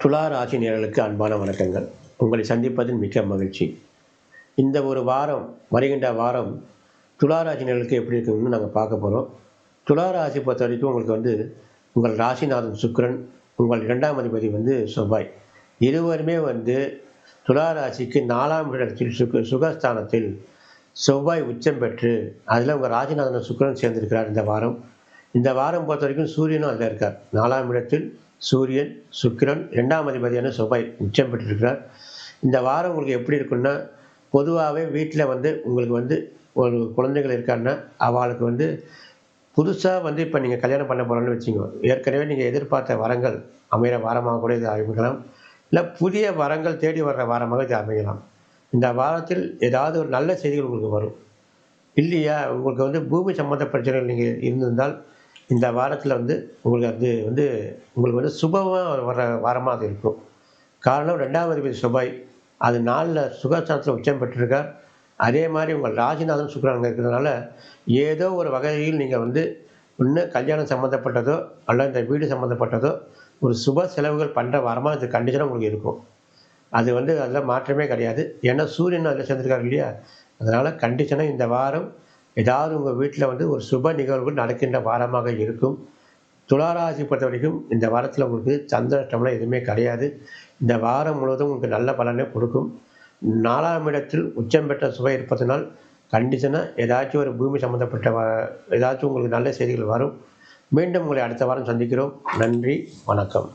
துலா ராசி நேயர்களுக்கு அன்பான வணக்கங்கள். உங்களை சந்திப்பதில் மிக்க மகிழ்ச்சி. இந்த ஒரு வாரம், வருகின்ற வாரம் துலா ராசி நேயர்களுக்கு எப்படி இருக்குன்னு நாங்க பார்க்க போறோம். துலா ராசி பொறுத்தவரைக்கும் உங்களுக்கு உங்கள் ராசிநாதன் சுக்கிரன், உங்கள் 2ஆம் அதிபதி செவ்வாய். இருவருமே துலா ராசிக்கு 4ஆம் இடத்தில் சுகஸ்தானத்தில் செவ்வாய் உச்சம் பெற்று, அதில் உங்கள் ராசிநாதன் சுக்கிரன் சேர்ந்திருக்கிறார் இந்த வாரம். இந்த வாரம் பொறுத்தவரைக்கும் சூரியனும் அதில் இருக்கார். 4ஆம் இடத்தில் சூரியன், சுக்கிரன், 2ஆம் அதிபதியான செவ்வாய் உச்சம் பெற்றிருக்கிறார். இந்த வாரம் உங்களுக்கு எப்படி இருக்குன்னா, பொதுவாகவே வீட்டில் உங்களுக்கு ஒரு குழந்தைகள் இருக்காருன்னா, அவளுக்கு புதுசாக இப்போ நீங்கள் கல்யாணம் பண்ண போகிறோன்னு வச்சுக்கோங்க. ஏற்கனவே நீங்கள் எதிர்பார்த்த வரங்கள் அமைகிற வாரமாக கூட இது அமைக்கலாம். இல்லை புதிய வரங்கள் தேடி வர்ற வாரமாக இது அமையலாம். இந்த வாரத்தில் ஏதாவது ஒரு நல்ல செய்திகள் உங்களுக்கு வரும். இல்லையா, உங்களுக்கு பூமி சம்மந்த பிரச்சனைகள் நீங்கள் இருந்திருந்தால், இந்த வாரத்தில் உங்களுக்கு உங்களுக்கு சுபமாக வர வாரமாக அது இருக்கும். காரணம் 2ஆம் அதிபதி செவ்வாய் அது 4ல் சுகஸ்தானத்தில் உச்சம் பெற்றிருக்கார். அதே மாதிரி உங்கள் ராசிநாதன் சுக்கிரன் அங்கே இருக்கிறதுனால, ஏதோ ஒரு வகையில் நீங்கள் இன்னும் கல்யாணம் சம்மந்தப்பட்டதோ அல்லது இந்த வீடு சம்மந்தப்பட்டதோ ஒரு சுப செலவுகள் பண்ணுற வாரமாக இது கண்டிஷனாக உங்களுக்கு இருக்கும். அது அதில் மாற்றமே கிடையாது. ஏன்னா சூரியன் அதில் சேர்ந்துருக்காரு இல்லையா, அதனால் கண்டிஷனாக இந்த வாரம் ஏதாவது உங்கள் வீட்டில் ஒரு சுப நிகழ்வுகள் நடக்கின்ற வாரமாக இருக்கும். துளாராசி பொறுத்த வரைக்கும் இந்த வாரத்தில் உங்களுக்கு சந்திராஷ்டமம்லாம் எதுவுமே கிடையாது. இந்த வாரம் முழுவதும் உங்களுக்கு நல்ல பலனை கொடுக்கும். 4ஆம் இடத்தில் உச்சம் பெற்ற சுவை இருப்பதனால் கண்டிஷனாக ஏதாச்சும் ஒரு பூமி சம்மந்தப்பட்ட ஏதாச்சும் உங்களுக்கு நல்ல செய்திகள் வரும். மீண்டும் உங்களை அடுத்த வாரம் சந்திக்கிறோம். நன்றி, வணக்கம்.